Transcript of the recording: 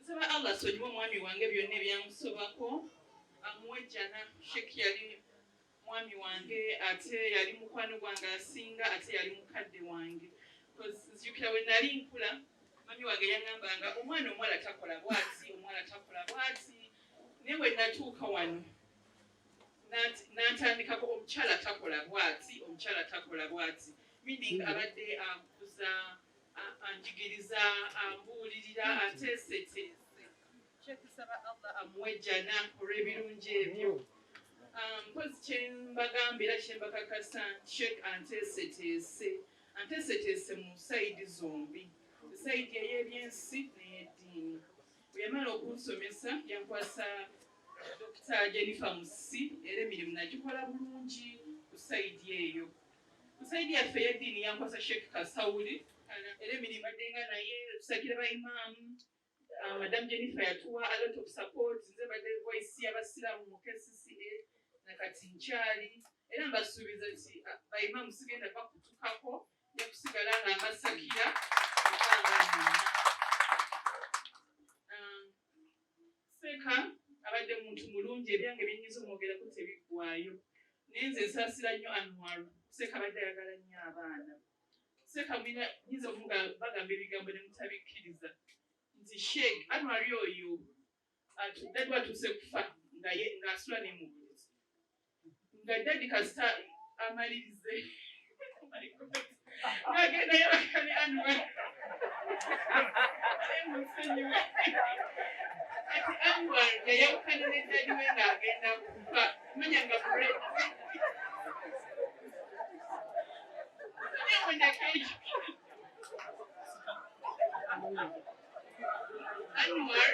nsaba Allah sonyiwa omwami wange byonna ebyamusobako amuwejjana Sheikh yali mwami wange ate yali mukwano gwange asinga ate yali mukadde wange nzijukira we nali nkula mami wange yaŋŋambanga omwana omuwala takola bwati omwana takola bwati naye we natuuka wano n'atandikako omukyala takola bwati omukyala takola bwati meaning abadde akuza anjigiriza ambuulirira ateeseteese kyekusaba Allah amuwejjana olw'ebirungi ebyo mpozi kyembagambira kyembakakasa Sheikh anteeseteese mu sayidi zombi sayidi ey'ebyensi n'ey'eddiini bwe yamala okunsomesa yankwasa Dr. Jennifer Musi era emirimu nagikola bulungi ku sayidi eyo ku sayidi yaffe ey'eddiini yankwasa Sheikh Kasawuli era emirimu baddenga naye tusakira baimaamu Madam Jennifer yatuwa a lot of support nze badde voice y'abasiraamu mu KCCA nakati nkyali era mbasuubiza nti baimaamu sigenda bakutukako yakusigala nga mbasakira Seeka abadde muntu mulungi ebyange byenyiza omwogerako tebiggwaayo naye nze nsaasira nnyo Anwar Seeka abadde ayagala nnyo abaana Seeka mwina nyiza bagamba ebigambo ne mutabikkiriza nti Sheikh Anwar oyo daddy atuuse kufa ng'asula ne mu bulozi nga daddy kasita amalirize ng'agenda yabakane Anwar emusonyiwe ati Anwar yayawukana ne daddy we ng'agenda kufa manya nga bread Anwar